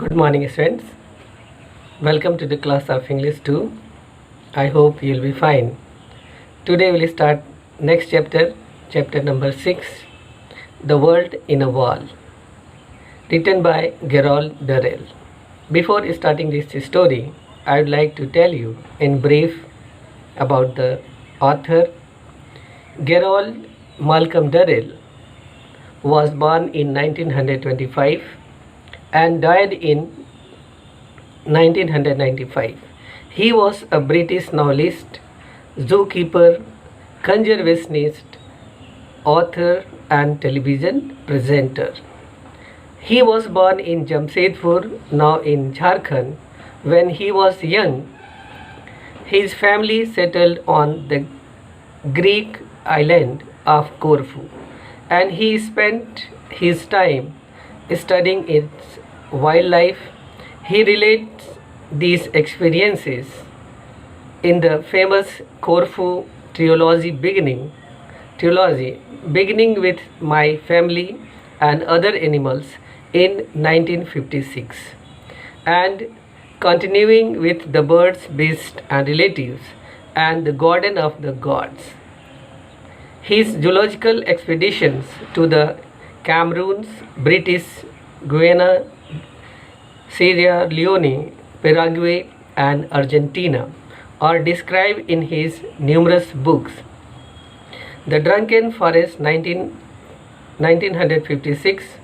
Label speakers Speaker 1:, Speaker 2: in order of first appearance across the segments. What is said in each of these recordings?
Speaker 1: Good morning, students. Welcome to the class of English 2. I hope you'll be fine. Today we'll start next chapter, chapter number 6, The World in a Wall, written by Gerald Durrell. Before starting this story, I would like to tell you in brief about the author. Gerald Malcolm Durrell was born in 1925 and died in 1995. He was a British novelist, zookeeper, conservationist, author and television presenter. He was born in Jamshedpur, now in Jharkhand. When he was young, his family settled on the Greek island of Corfu, and he spent his time studying its wildlife. He relates these experiences in the famous Corfu trilogy beginning with My Family and Other Animals in 1956 and continuing with The Birds, Beasts and Relatives and The Garden of the Gods. His zoological expeditions to the Cameroons, British Guiana, Sierra Leone, Paraguay and Argentina are described in his numerous books. The Drunken Forest 1956,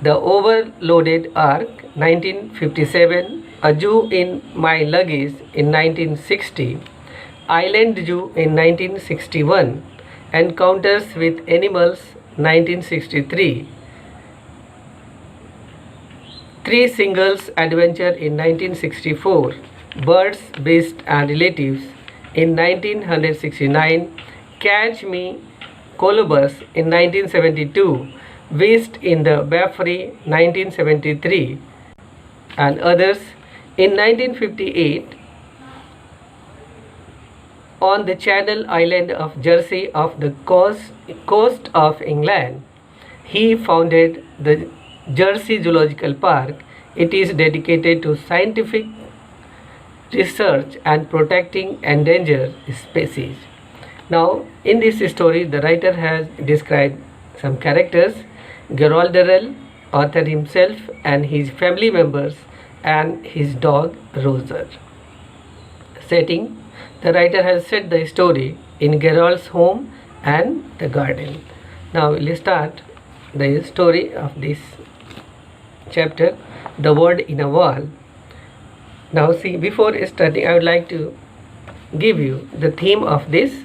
Speaker 1: The Overloaded Ark 1957, A Zoo in My Luggage in 1960, Island Zoo in 1961, Encounters with Animals 1963, Three Singles Adventure in 1964, Birds, Beasts and Relatives in 1969, Catch Me Colobus in 1972, Beast in the Belfry 1973 and others. In 1958, on the Channel Island of Jersey off the coast of England, he founded the Jersey Zoological Park. It is dedicated to scientific research and protecting endangered species. Now, in this story, the writer has described some characters: Gerald Durrell, author himself and his family members, and his dog Roser. Setting: the writer has set the story in Gerald's home and the garden. Now we'll start the story of this chapter, The World in a Wall. Now see, before starting, I would like to give you the theme of this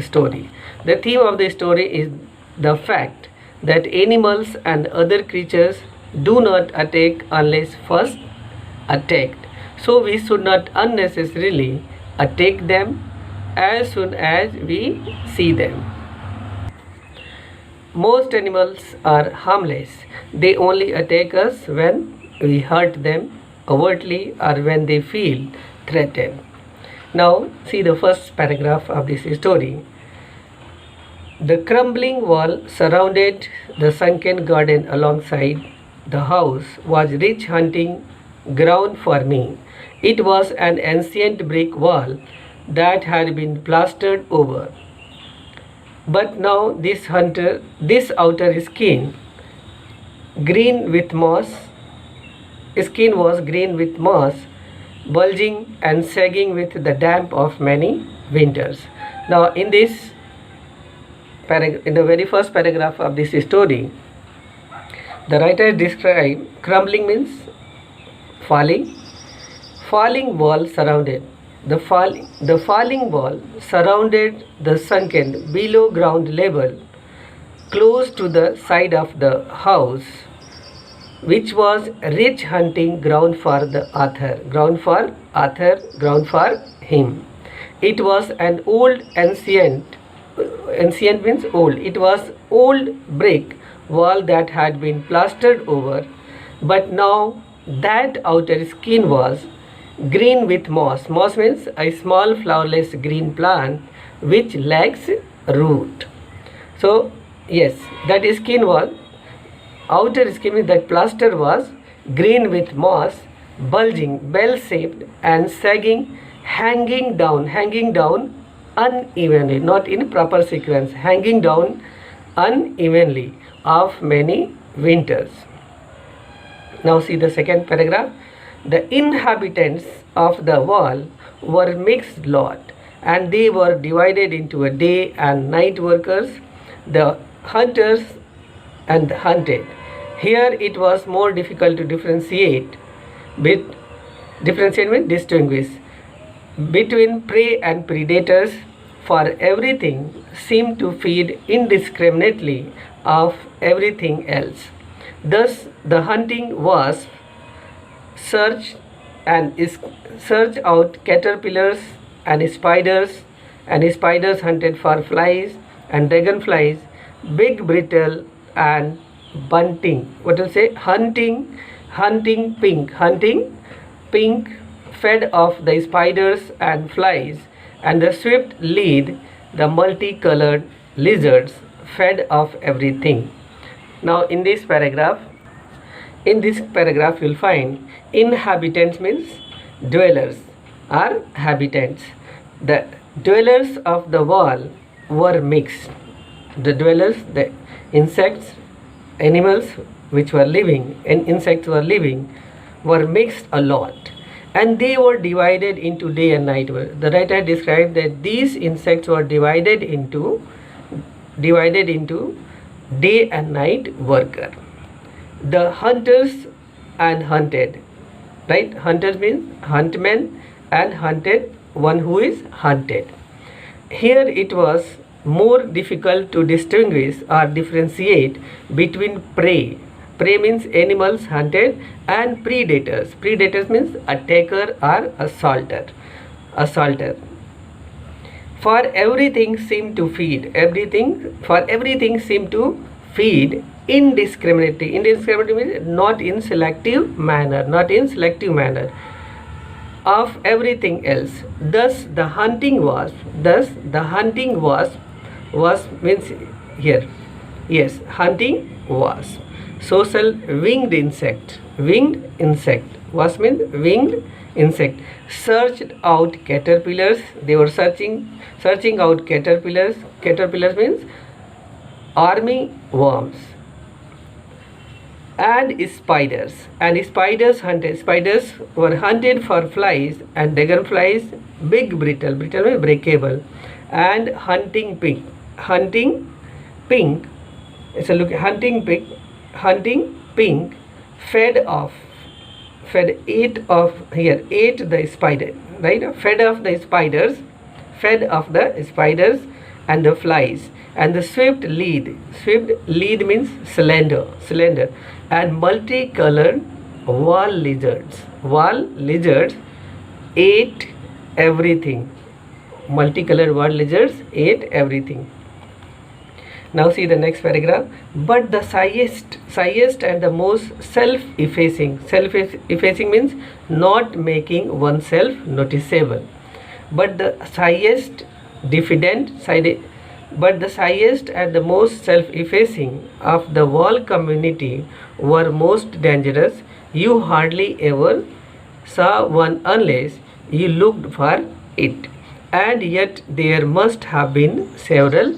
Speaker 1: story. The theme of the story is the fact that animals and other creatures do not attack unless first attacked. So we should not unnecessarily attack them as soon as we see them. Most animals are harmless. They only attack us when we hurt them overtly or when they feel threatened. Now see the first paragraph of this story. The crumbling wall surrounded the sunken garden alongside the house was rich hunting ground for me. It was an ancient brick wall that had been plastered over. But now this outer skin was green with moss, bulging and sagging with the damp of many winters. Now in the very first paragraph of this story, the writer described crumbling means falling wall surrounded. The falling wall surrounded the sunken below ground level close to the side of the house, which was rich hunting ground for the author, ground for him. It was an ancient means old. It was old brick wall that had been plastered over, but now that outer skin was green with moss. Moss means a small flowerless green plant which lacks root. So yes, that skin was outer skin, that plaster was green with moss, bulging, bell-shaped and sagging, hanging down unevenly, not in proper sequence, hanging down unevenly of many winters. Now see the second paragraph. The inhabitants of the wall were mixed lot, and they were divided into a day and night workers, the hunters and the hunted. Here it was more difficult to differentiate means distinguish between prey and predators, for everything seemed to feed indiscriminately of everything else. Thus the hunting wasp search out caterpillars and spiders hunted for flies and dragonflies, big brittle and bunting. What to say? Hunting pink fed off the spiders and flies, and the swift lead the multicolored lizards fed off everything. Now in this paragraph you'll find inhabitants means dwellers or habitants. The dwellers of the wall were mixed. The dwellers, the insects, animals which were living and insects were living, were mixed a lot, and they were divided into day and night. The writer described that these insects were divided into day and night worker. The hunters and hunted, right? Hunters means huntmen, and hunted, one who is hunted. Here it was more difficult to distinguish or differentiate between prey. Prey means animals hunted, and predators. Predators means attacker or assaulter. For everything seemed to feed. Everything seemed to feed indiscriminately. Indiscriminately means not in selective manner. Of everything else. Thus the hunting wasp means here. Yes, hunting wasp. Social winged insect. Wasp means winged insect. Searched out caterpillars. They were searching out caterpillars. Caterpillars means army worms. And spiders. Spiders were hunted for flies and dragonflies, big brittle means breakable, and hunting pink. Hunting pink ate the spider, right? Fed off the spiders and the flies, and the swift lead means slender, and multicolored wall lizards ate everything. Multicolored wall lizards ate everything. Now see the next paragraph. But the shyest and the most self-effacing means not making oneself noticeable. But the shyest and the most self-effacing of the wall community were most dangerous. You hardly ever saw one unless you looked for it. And yet there must have been several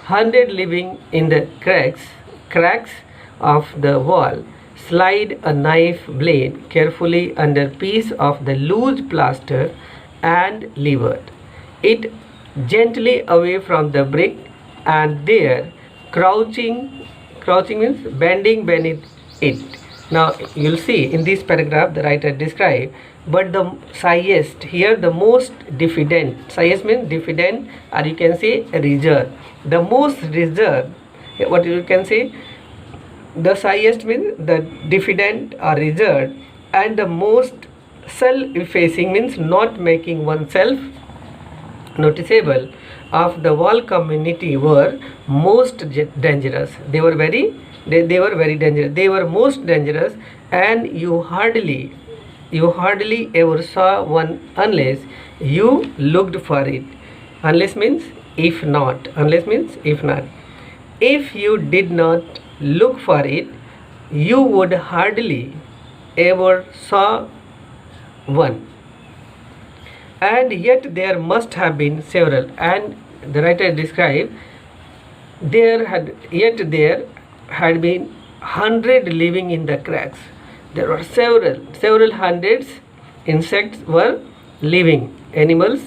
Speaker 1: hundred living in the cracks of the wall. Slide a knife blade carefully under piece of the loose plaster and lever it gently away from the brick, and there crouching means bending beneath it. Now you'll see in this paragraph the writer described, but the shyest, here the most diffident. Shyest means diffident, or you can say reserved. The most reserved, what you can say, the shyest means the diffident or reserved, and the most self-effacing means not making oneself noticeable of the wall community were most dangerous. They were very dangerous. They were most dangerous, and you hardly ever saw one unless you looked for it. Unless means if not. If you did not look for it, you would hardly ever saw one. And yet there must have been several. And the writer described there had been 100 living in the cracks. There were several hundreds insects were living. Animals,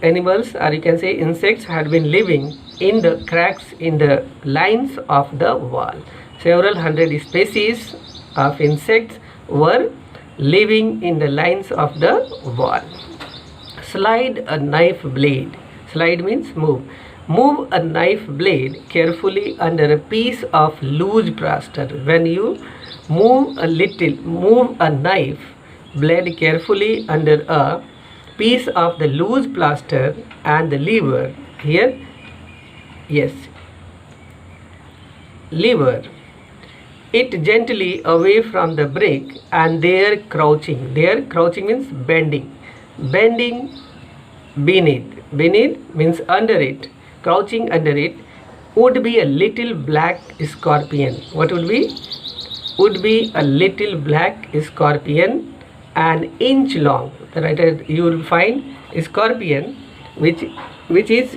Speaker 1: or you can say insects, had been living in the cracks in the lines of the wall. Several hundred species of insects were living in the lines of the wall. Slide a knife blade. Slide means move. Move a knife blade carefully under a piece of loose plaster. When you move a knife blade carefully under a piece of the loose plaster and the lever here, yes, lever it gently away from the brick, and there crouching means bending beneath means under it, crouching under it, would be a little black scorpion. What would be a little black scorpion, an inch long. The writer, you will find a scorpion which is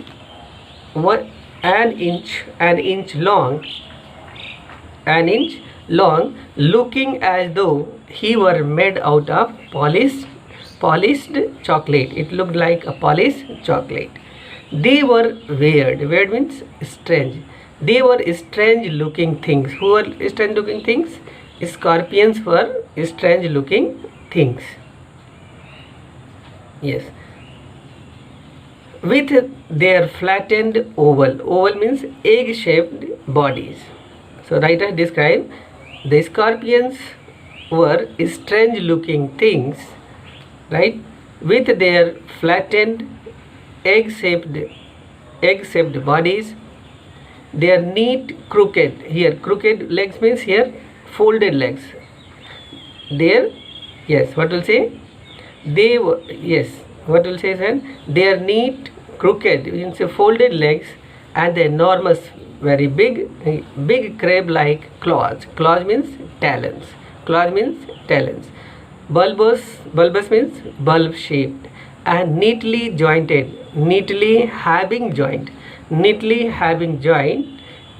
Speaker 1: an inch long, looking as though he were made out of polished chocolate. It looked like a polished chocolate. They were weird means strange. They were strange looking things. Who were strange looking things? Scorpions were strange looking things. Yes. With their flattened oval means egg shaped bodies. So writer described the scorpions were strange looking things, right, with their flattened egg shaped bodies, their neat crooked legs means here folded legs. Their, yes, what will say? They were, yes, what will say then? Their neat crooked means folded legs and the enormous, very big crab like claws. Claws means talons. Bulbous means bulb shaped, and neatly having joint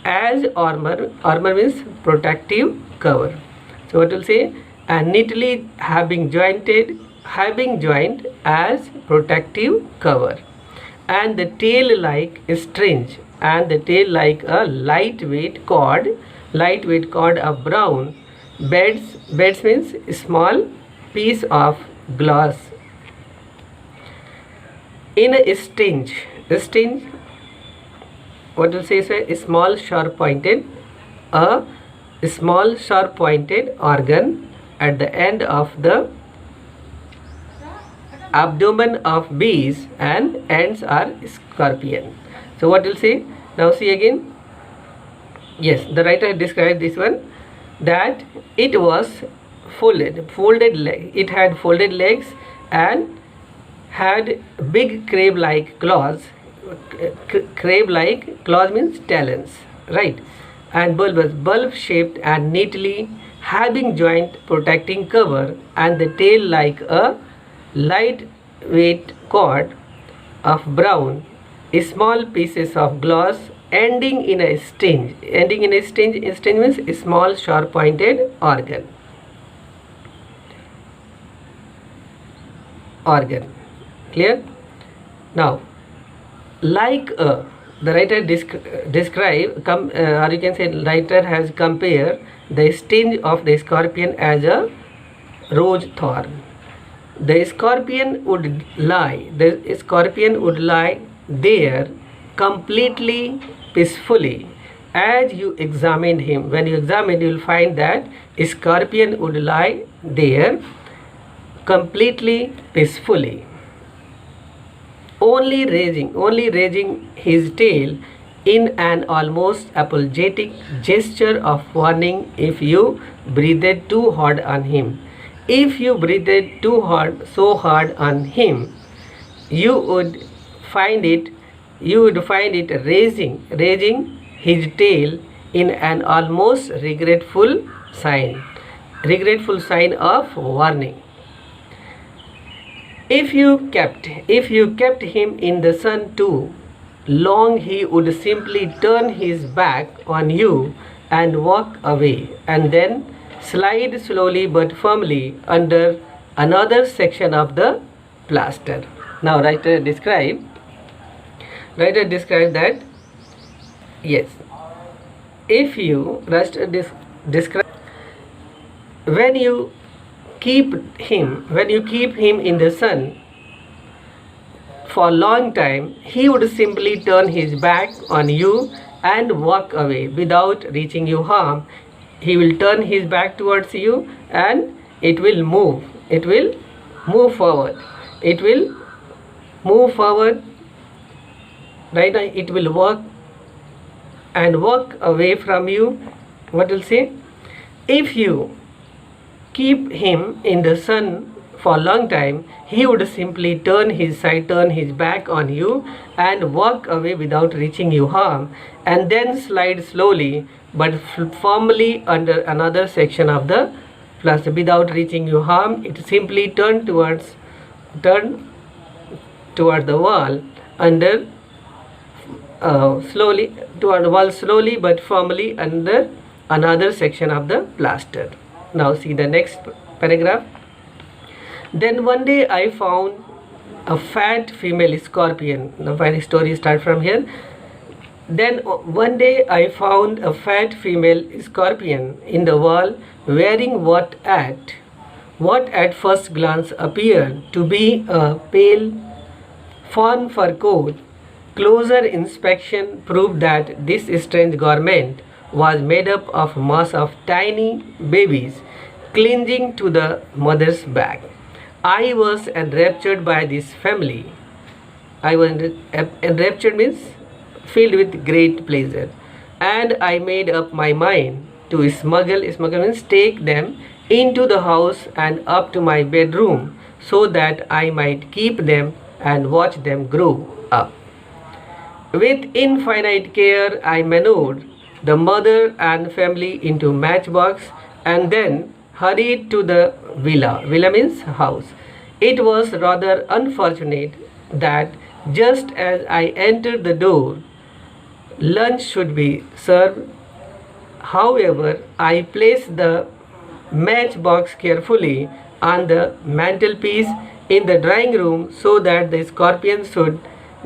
Speaker 1: as armor means protective cover. So what will say? And neatly having joint as protective cover, and the tail like string, and the tail like a lightweight cord of brown beads means small piece of glass. In a sting, what will say? A small sharp pointed organ at the end of the abdomen of bees, and ends are scorpion. So what will say? Now see again. Yes, the writer described this one, that it was folded leg. It had folded legs and had big crab-like claws. Crab-like claws means talons, right? And bulb-shaped and neatly having joint protecting cover, and the tail like a lightweight cord of brown small pieces of glass, ending in a sting means a small sharp pointed organ. Clear? Now, like the writer or you can say writer has compared the sting of the scorpion as a rose thorn. The scorpion would lie there completely peacefully. As you examine him, when you examine, you will find that a scorpion would lie there completely peacefully, only raising his tail in an almost apologetic gesture of warning if you breathed too hard on him. If you breathed so hard on him, you would find it raising his tail in an almost regretful sign of warning. If you kept him in the sun too long, he would simply turn his back on you and walk away, and then slide slowly but firmly under another section of the plaster. Now writer describe that, yes, if you describe when you keep him in the sun for a long time, he would simply turn his back on you and walk away without reaching you harm. He will turn his back towards you and it will move forward, right now it will walk away from you. What will say? If you keep him in the sun for a long time, he would simply turn his back on you and walk away without reaching you harm, and then slide slowly but firmly under another section of the plaster. Without reaching you harm, it simply turn towards the wall under slowly but firmly under another section of the plaster. Now see the next paragraph. Then one day I found a fat female scorpion. The final story starts from here. Then one day I found a fat female scorpion in the wall, wearing what at first glance appeared to be a pale fawn fur coat. Closer inspection proved that this strange garment was made up of mass of tiny babies clinging to the mother's back. I was enraptured by this family. Enraptured means filled with great pleasure, and I made up my mind to smuggle means take them into the house and up to my bedroom so that I might keep them and watch them grow up. With infinite care, I maneuvered the mother and family into matchbox and then hurried to the villa. Villa means house. It was rather unfortunate that just as I entered the door, lunch should be served. However, I placed the matchbox carefully on the mantelpiece in the drawing room so that the scorpion should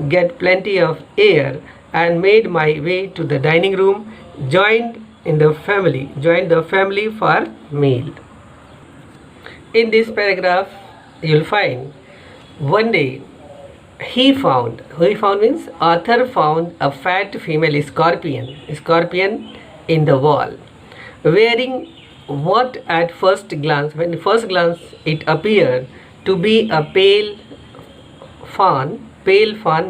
Speaker 1: get plenty of air, and made my way to the dining room, joined the family for meal. In this paragraph, you'll find one day author found a fat female scorpion in the wall, wearing what at first glance it appeared to be a pale fawn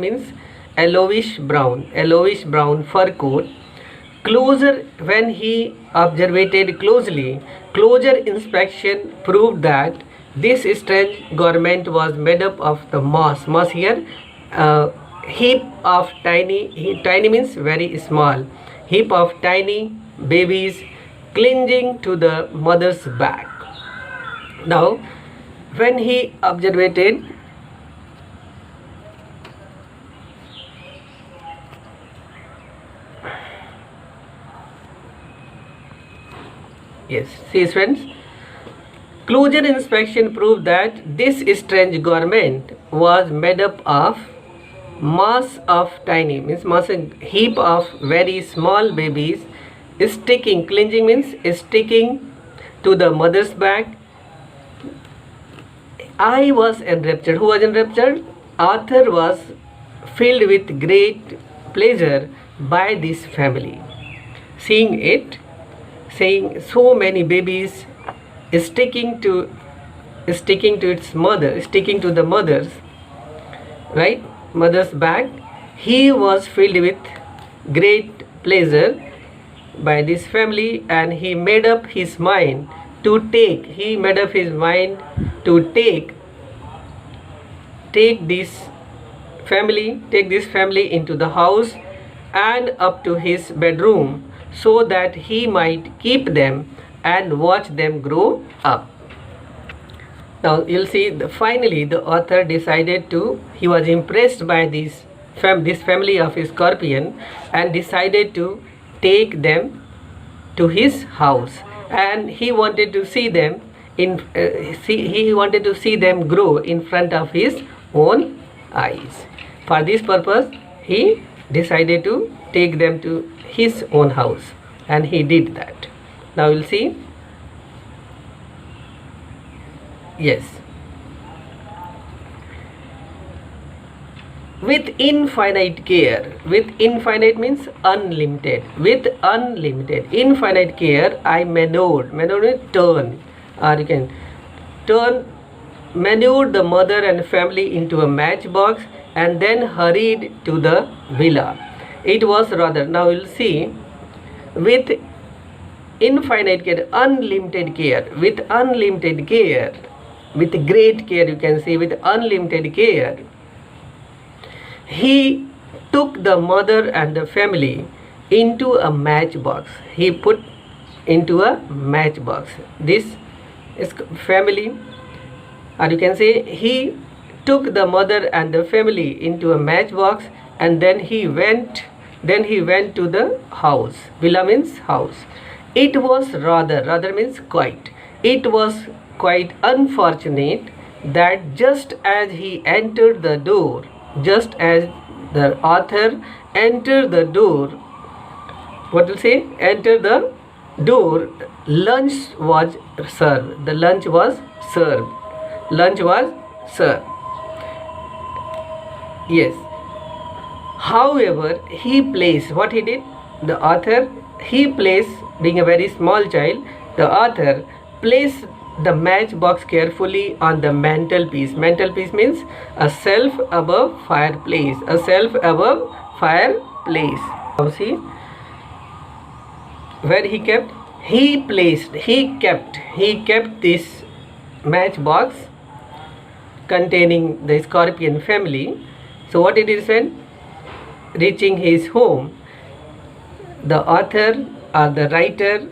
Speaker 1: means yellowish brown fur coat. When he observed closely, closer inspection proved that this strange garment was made up of the mass here, heap of tiny means very small, heap of tiny babies clinging to the mother's back. Now, when he observed, yes, see friends, closer inspection proved that this strange garment was made up of mass of tiny means heap of very small babies clinging means sticking to the mother's back. I was enraptured. Who was enraptured? Author was filled with great pleasure by this family. Seeing so many babies sticking to the mother's back, he was filled with great pleasure by this family, and he made up his mind to take this family into the house and up to his bedroom so that he might keep them and watch them grow up. Now you'll see finally the author decided to, he was impressed by this family of scorpion and decided to take them to his house, and he wanted to see them he wanted to see them grow in front of his own eyes. For this purpose he decided to take them to his own house, and he did that. Now we'll see. Yes. With infinite care, with infinite means unlimited, with unlimited, infinite care, I manured means turn, or you can turn, manured the mother and family into a matchbox and then hurried to the villa. It was rather, now we'll see, with infinite care, unlimited care, with unlimited care, with great care, you can say, with unlimited care, he took the mother and the family into a matchbox. He put into a matchbox this is family, or you can say he took the mother and the family into a matchbox, and then he went to the house. Villa means house. It was rather means quite. It was quite unfortunate that just as he entered the door, just as the author entered the door, what will say, enter the door, lunch was served. The lunch was served. Lunch was served. Yes. However, he placed, what he did, the author, he placed, being a very small child, the author placed the matchbox carefully on the mantelpiece. Mantelpiece means a shelf above fireplace. A shelf above fireplace. Now see, where he kept, he kept this matchbox containing the scorpion family. So what it is when reaching his home, the author or the writer,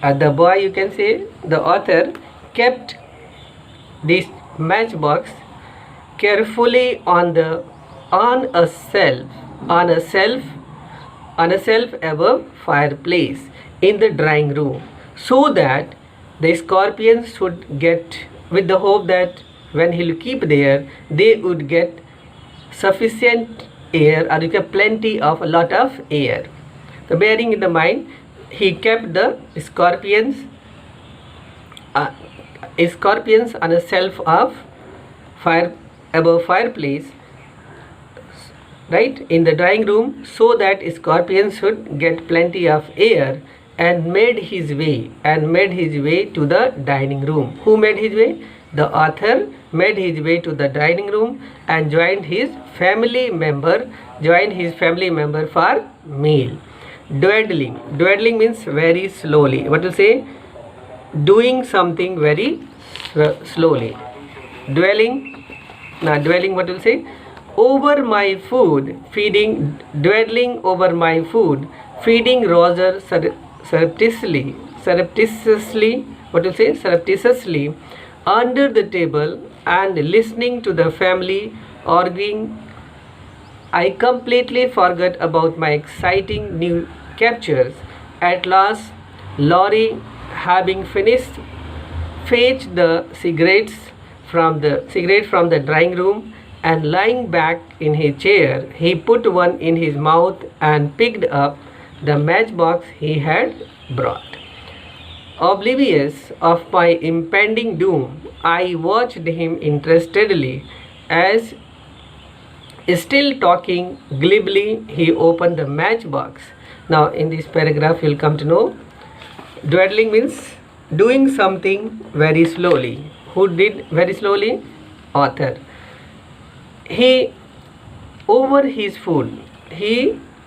Speaker 1: the boy, you can say, the author kept this matchbox carefully on a shelf above fireplace in the drawing room, so that the scorpions should get, with the hope that when he'll keep there, they would get sufficient air, or you get plenty of a lot of air. So bearing in the mind, he kept the scorpions on a shelf of fire above fireplace, right, in the drawing room, so that scorpions should get plenty of air, and made his way to the dining room. Who made his way? The author made his way to the dining room and joined his family member for meal. Dawdling means very slowly. What to say? Doing something very slowly. Dwelling, what will say? Over my food, dwelling over my food, feeding Roger surreptitiously, what will say? Surreptitiously, under the table, and listening to the family arguing. I completely forgot about my exciting new captures. At last, Laurie, having finished, fetched the cigarette from the drawing room, and lying back in his chair, he put one in his mouth and picked up the matchbox he had brought. Oblivious of my impending doom, I watched him interestedly as, still talking glibly, he opened the matchbox. Now in this paragraph you'll come to know, dawdling means doing something very slowly. Who did very slowly? Author. He over his food.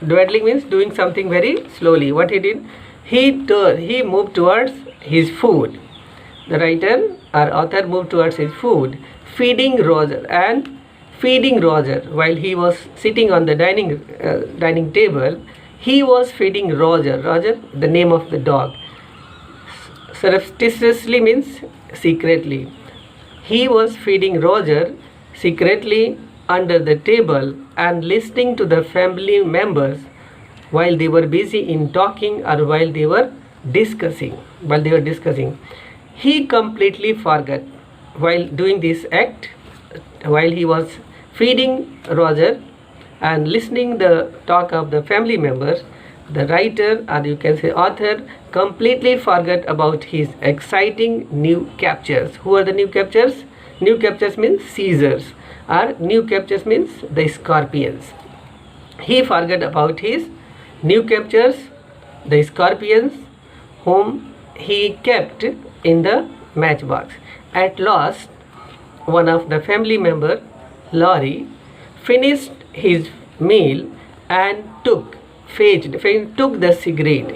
Speaker 1: Dawdling means doing something very slowly. What he did? He moved towards his food. The writer or author moved towards his food, feeding Roger while he was sitting on the dining table. He was feeding Roger. Roger, the name of the dog. Surreptitiously means secretly. He was feeding Roger secretly under the table and listening to the family members while they were busy in talking or while they were discussing. He completely forgot while doing this act, while he was feeding Roger and listening the talk of the family members, the writer, or you can say author, completely forgot about his exciting new captures. Who are the new captures? New captures means Caesars, or new captures means the scorpions. He forgot about his new captures, the scorpions, whom he kept in the matchbox. At last, one of the family member, Laurie, finished his meal and took the cigarette.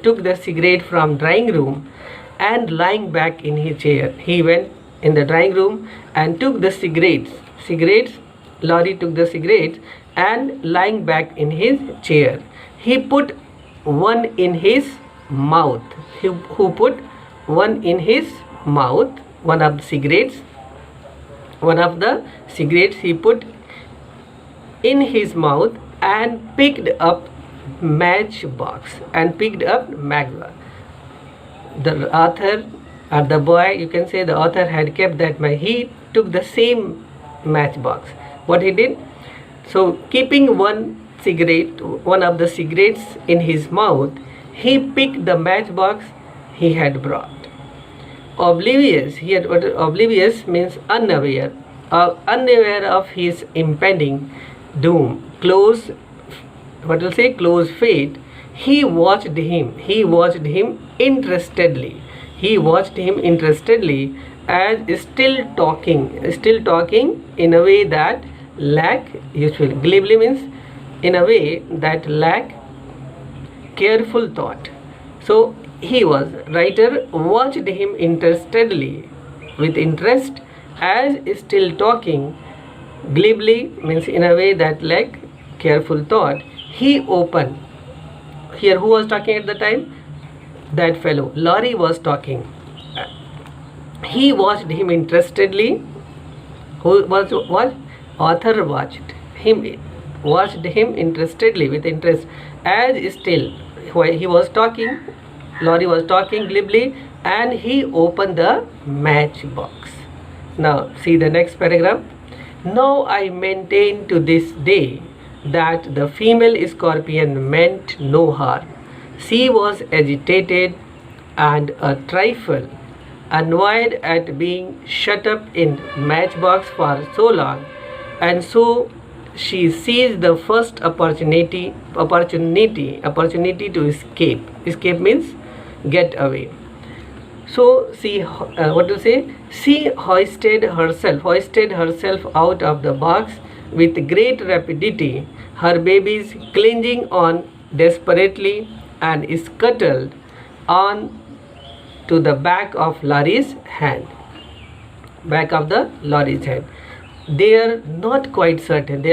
Speaker 1: Took the cigarette from drawing room and lying back in his chair. He went in the drawing room and took the cigarettes. Laurie took the cigarettes and lying back in his chair. He put one in his mouth. Who put one in his mouth? One of the cigarettes he put in his mouth and picked up matchbox. The author, or the boy, you can say the author, had kept that he took the same matchbox. What he did? So keeping one of the cigarettes in his mouth, he picked the matchbox he had brought. Oblivious means unaware of his impending doom, close fate. He watched him interestedly. As still talking in a way that lack useful. Glibly means in a way that lack careful thought. So writer watched him interestedly, with interest, as still talking. Glibly means in a way that lack careful thought. He opened. Here, who was talking at the time? That fellow. Laurie was talking. He watched him interestedly. Who was what? Author watched him interestedly, with interest, as still while he was talking. Laurie was talking glibly, and he opened the matchbox. Now see the next paragraph. Now I maintain to this day that the female scorpion meant no harm. She was agitated and a trifle annoyed at being shut up in matchbox for so long, and so she seized the first opportunity to escape. Escape means get away. So she she hoisted herself out of the box with great rapidity, her babies clinging on desperately, and scuttled on to the back of Laurie's hand. They are not quite certain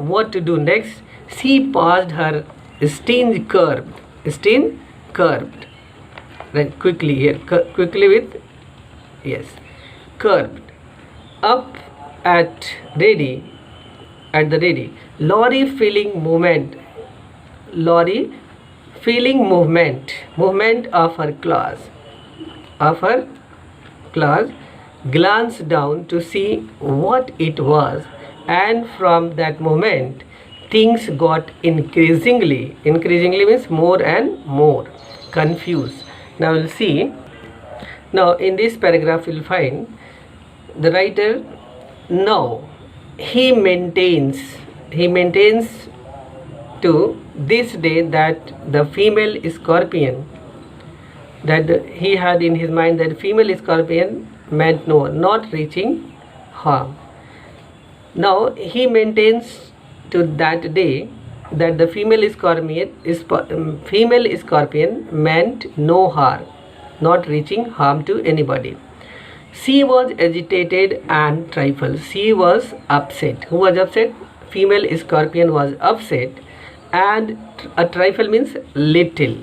Speaker 1: what to do next. She passed her stern curved. Right, quickly here, curved up at the ready. Laurie feeling movement of her claws, glanced down to see what it was, and from that moment things got increasingly means more and more confused. Now we'll see. Now in this paragraph you'll find the writer, now he maintains to this day that the female scorpion, he had in his mind that female scorpion meant not reaching harm. Now he maintains to that day that the female scorpion meant no harm, not reaching harm to anybody. She was agitated and trifle. She was upset. Who was upset? Female scorpion was upset, and a trifle means little.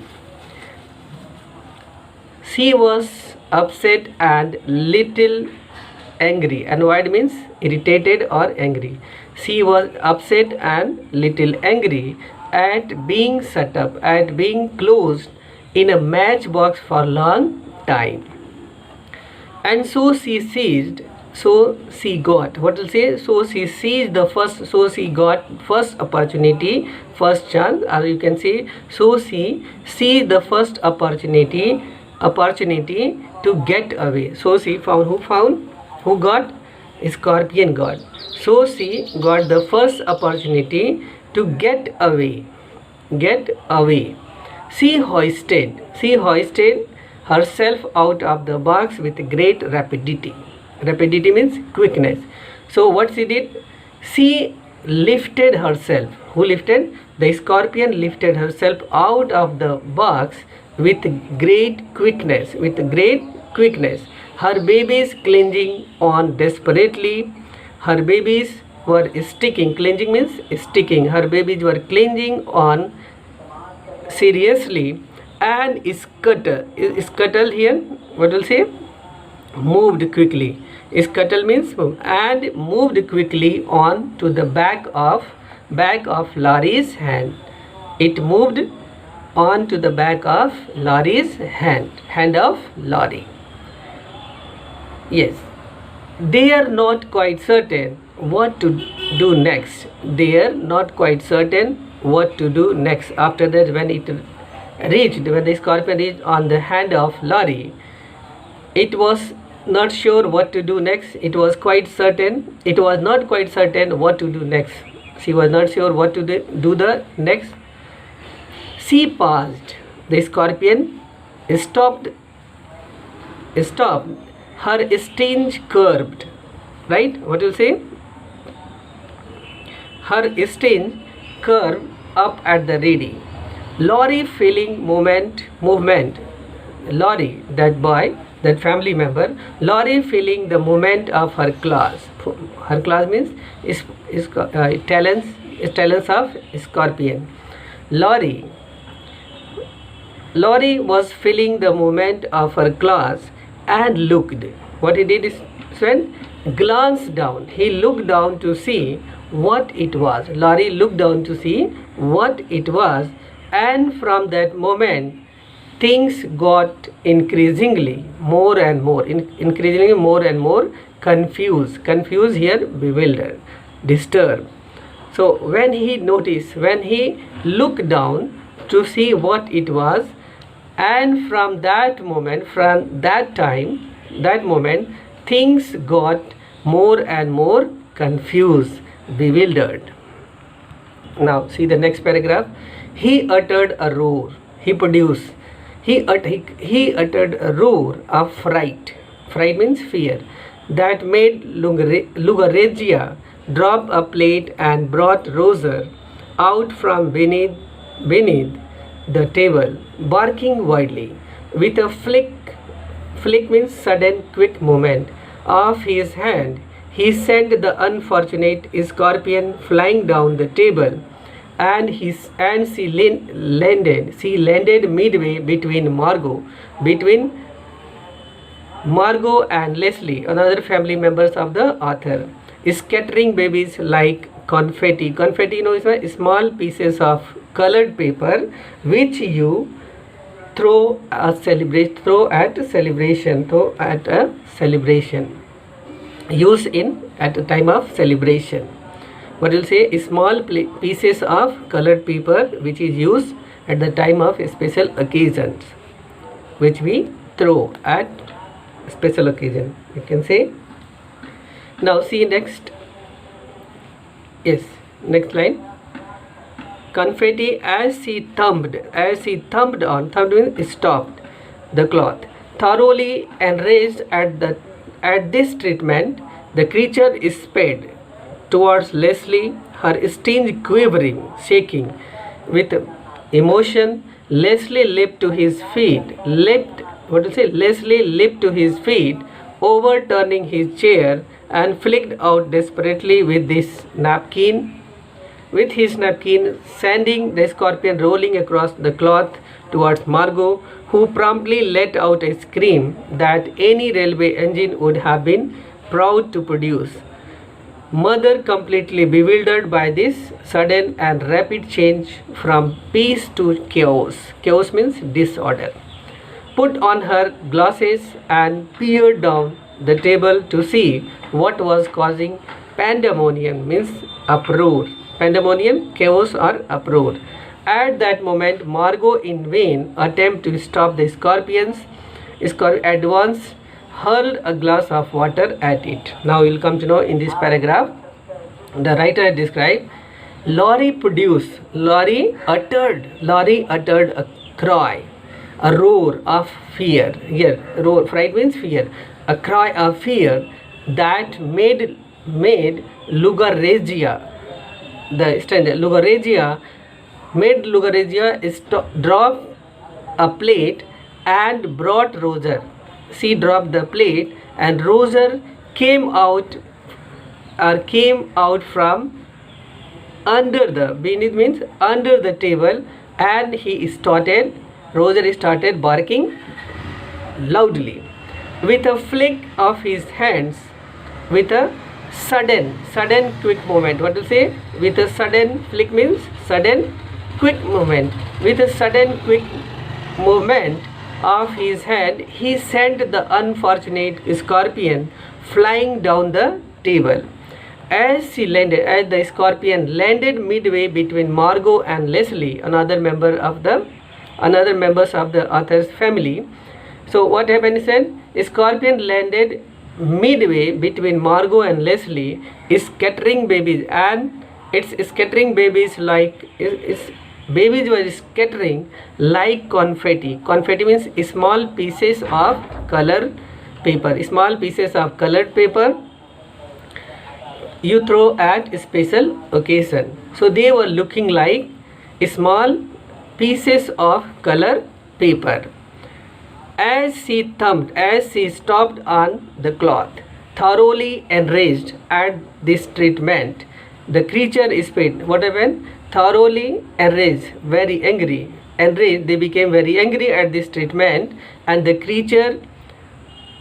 Speaker 1: She was upset and little angry. Annoyed means irritated or angry. She was upset and little angry at being shut up, at being closed in a matchbox for long time. And so she seized, so she got, what will say, so she seized the first, so she got first opportunity, first chance, or you can say, so she seized the first opportunity to get away. So she found, who got? Scorpion got. So she got the first opportunity to get away. She hoisted herself out of the box with great rapidity. Rapidity means quickness. So what she did? She lifted herself. Who lifted? The scorpion lifted herself out of the box with great quickness. Her babies clinging on desperately. Her babies were sticking. Clinging means sticking. Her babies were clinging on seriously, and scuttle here, what will say? Moved quickly. Scuttle means move, and moved quickly on to the back of Laurie's hand. It moved on to the back of Laurie's hand of Laurie. Yes, they are not quite certain what to do next. After that, when the scorpion reached on the hand of Laurie, it was not sure what to do next. It was not quite certain what to do next. She was not sure what to do the next. She paused. The scorpion stopped. Her sting curved. Right? What will say? Her sting curved up at the ready. Laurie feeling movement. Laurie, that boy, that family member, Laurie feeling the movement of her claws. Her claws means talons of scorpion. Laurie was feeling the movement of her claws and looked. What he did is, when glanced down, he looked down to see what it was. Laurie looked down to see what it was, and from that moment things got increasingly more and more confused. Confused here, bewildered, disturbed. So when he looked down to see what it was, and from that moment, things got more and more confused, bewildered. Now see the next paragraph. He uttered a roar. He uttered a roar of fright. Fright means fear. That made Lugarigia drop a plate and brought Roser out from beneath the table, barking wildly. With a flick means sudden quick movement of his hand, he sent the unfortunate scorpion flying down the table, and she landed midway between Margot and Leslie, another family members of the author, scattering babies like confetti. Confetti, is small pieces of colored paper which you throw at a celebration, used at a time of celebration. What will say? Small pieces of colored paper which is used at the time of special occasions, which we throw at special occasion, you can say. Now see next. Yes, next line. Confetti as he thumbed means stopped the cloth. Thoroughly enraged at this treatment, the creature sped towards Leslie, her sting quivering, shaking with emotion. Leslie leaped to his feet, overturning his chair, and flicked out desperately with this napkin. With his napkin, sending the scorpion rolling across the cloth towards Margot, who promptly let out a scream that any railway engine would have been proud to produce. Mother, completely bewildered by this sudden and rapid change from peace to chaos. Chaos means disorder. Put on her glasses and peered down the table to see what was causing pandemonium, means uproar. Pandemonium, chaos or uproar. At that moment, Margot, in vain attempt to stop the scorpions, advanced, hurled a glass of water at it. Now we will come to know in this paragraph, the writer described, Laurie uttered a cry, a roar of fear. Here, roar, fright means fear. A cry of fear that made Lugaragia, the standard Lugaragia, made Lugaragia drop a plate and brought Roger. She dropped the plate and Roger came out from under the, beneath means under the table, and Roger started barking loudly. With a flick of his hands, with a sudden quick movement. What to say? With a sudden flick means sudden quick movement. With a sudden quick movement of his hand, he sent the unfortunate scorpion flying down the table. As the scorpion landed midway between Margot and Leslie, another members of the author's family. So what happened is that scorpion landed midway between Margot and Leslie, scattering babies, and its scattering babies like babies were scattering like confetti. Confetti means small pieces of colored paper. Small pieces of colored paper you throw at special occasion. So they were looking like small pieces of colored paper. As she stopped on the cloth, thoroughly enraged at this treatment, the creature sped. What happened? Thoroughly enraged, very angry. Enraged, they became very angry at this treatment, and the creature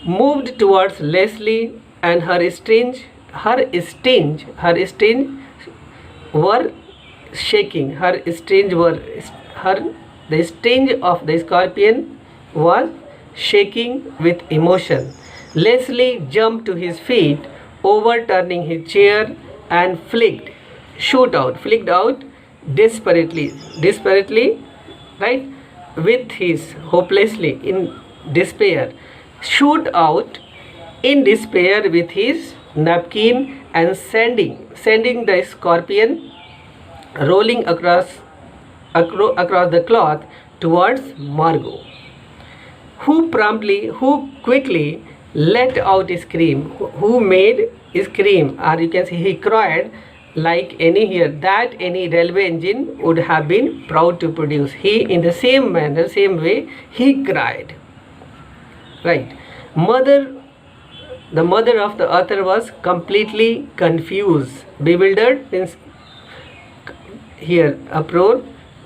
Speaker 1: moved towards Leslie, and her strings were shaking. The sting of the scorpion was shaking with emotion. Leslie jumped to his feet, overturning his chair, and flicked out desperately, right? With his hopelessly in despair, shoot out in despair with his napkin, and sending the scorpion rolling across the cloth towards Margot, who quickly let out a scream, who made a scream, or you can say he cried like any railway engine would have been proud to produce. He, in the same way, he cried. Right. The mother of the author was completely confused. Bewildered means here uproar.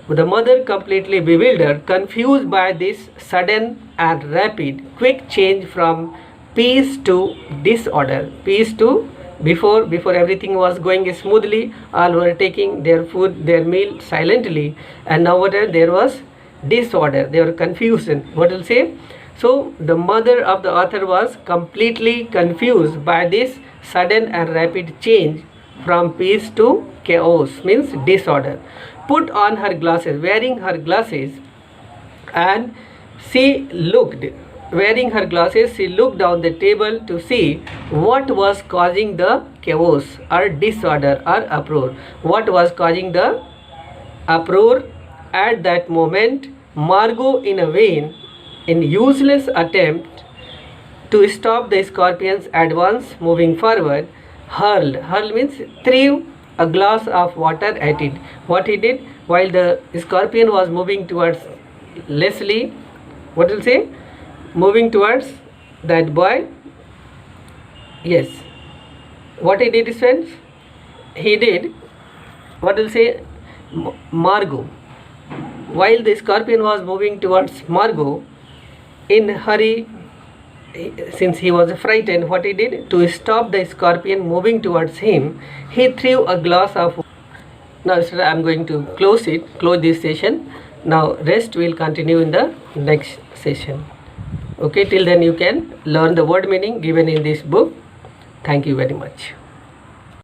Speaker 1: The mother, completely bewildered, confused by this sudden and rapid, quick change from peace to disorder. Peace to, before everything was going smoothly, all were taking their food, their meal silently, and now there was disorder, they were confusion. What will say? So the mother of the author was completely confused by this sudden and rapid change from peace to chaos, means disorder. Put on her glasses, wearing her glasses, and she looked down the table to see what was causing the chaos or disorder or uproar. What was causing the uproar? At that moment, Margot, in useless attempt to stop the scorpion's advance moving forward, hurled means threw a glass of water at it. What he did, while the scorpion was moving towards Leslie, what will say? Moving towards that boy, Yes. What he did is, friends, he did, what will say, Margot. While the scorpion was moving towards Margot, in hurry, since he was frightened, what he did, to stop the scorpion moving towards him, he threw a glass of. Now I am going to close this session. Now rest will continue in the next session. Okay, till then you can learn the word meaning given in this book. Thank you very much.